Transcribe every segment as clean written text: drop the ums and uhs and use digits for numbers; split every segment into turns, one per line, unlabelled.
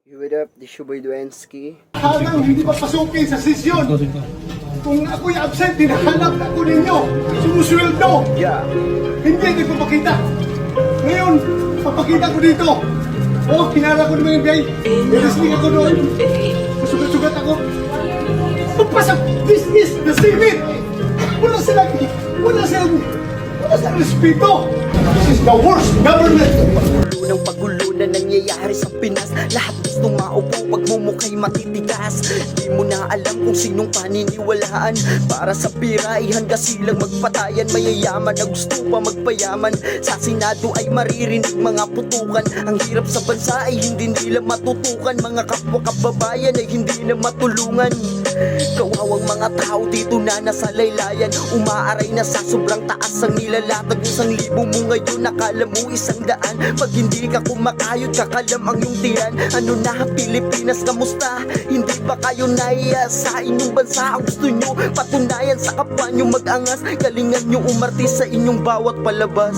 What up, this is your boy Duensky.
Hanggang hindi papasukin sa sesyon. Kung ako'y absent, hinahanap ako ninyo. Sumusweldo.
Yeah.
Hindi nagpapakita. Ngayon, papakita ko dito. Oh, hinala ko naman yung biyay. Nilisling ako doon. Sugat-sugat ako. Pagpasok, this is the Senate. Wala silang respeto. This is the worst government.
Ng pagulo na nangyayari sa Pinas. Lahat gusto maupo, pagmumukha'y matitigas. Di mo na alam kung sinong paniniwalaan. Para sa pira ay handa silang magpatayan. Mayayaman na gusto pa magpayaman. Sa Senado ay maririnig mga putukan. Ang hirap sa bansa ay hindi nila matutukan. Mga kapwa kababayan ay hindi na matulungan. Kawawang mga tao dito na nasa laylayan. Umaaray na sa sobrang taas ang nilalatag. 1,000 mo ngayon, nakala mo 100. Pag hindi ka kumakayod, kakalam ang iyong tiyan. Ano na Pilipinas, kamusta? Hindi ba kayo naiya sa inyong bansa? Ang gusto nyo patunayan sa kapwa nyo mag-angas. Galingan nyo umarte sa inyong bawat palabas.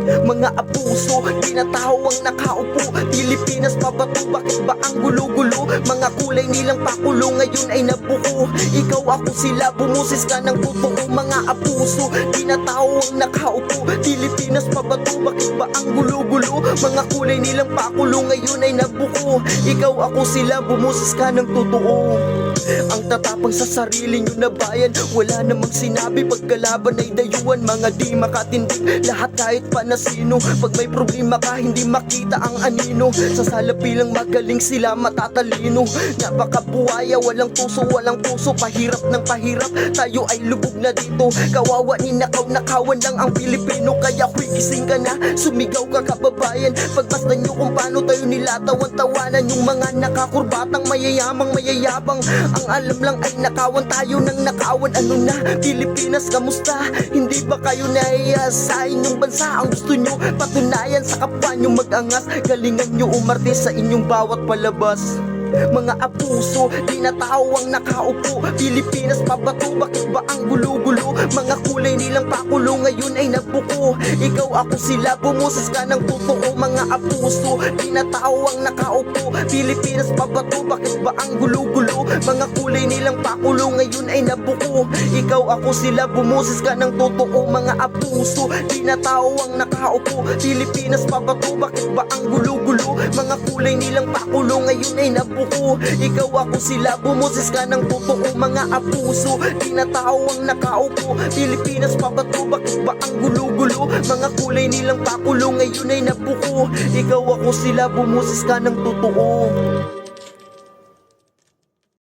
Mga abuso, tinatao ang nakaupo. Pilipinas pabato, bakit ba ang gulo-gulo? Mga kulay nilang pakulo ngayon ay nabuko. Ikaw ako sila, bumusis ka ng totoo. Mga abuso, tinatao ang nakaupo. Pilipinas pabato, bakit ba ang gulo-gulo? Mga kulay nilang pakulo ngayon ay nabuko. Ikaw ako sila, bumusis ka ng totoo. Ang tatapang sa sarili nyo na bayan, wala namang sinabi. Pagkalaban ay dayuhan, mga di makatindig. Lahat kahit pa na sino. Pag may problema ka, hindi makita ang anino. Sa salapi lang magaling sila, matatalino. Napakabuhaya, walang puso. Pahirap ng pahirap, tayo ay lubog na dito. Kawawa ni nakaw-nakawan lang ang Pilipino. Kaya gising ka na, sumigaw ka kababayan. Pagmasdan nyo kung paano tayo nilatawan-tawanan. Yung mga nakakurbatang mayayamang mayayabang. Ang alam lang ay nakawan tayo ng nakawan. Ano na, Pilipinas, kamusta? Hindi ba kayo nahiya sa inyong bansa? Ang gusto nyo patunayan sa kapwa nyo mag-angas. Galingan nyo umarte sa inyong bawat palabas. Mga abuso, tinatao ang nakaupo. Pilipinas pabato, bakit ba ang gulo-gulo? Mga kulay nilang pakulo ngayon ay nabuko. Ikaw ako sila, bumusis ka ng totoo. Mga abuso, tinatao ang nakaupo. Pilipinas pabato, bakit ba ang gulo-gulo? Mga kulay nilang pakulo ngayon ay nabuko. Ikaw ako sila, bumusis ka ng totoo. Mga abuso, tinatao ang nakaupo. Pilipinas pabato, bakit ba ang gulo-gulo? Mga kulay nilang pakulo ngayon ay nabuko. Ikaw ako sila, bumusis ka ng totoo. Mga abuso, tinatao ang nakaupo. Pilipinas pabato, bakit ba ang gulo-gulo? Mga kulay nilang pakulo ngayon ay nabuko. Ikaw ako sila, bumusis ka ng totoo.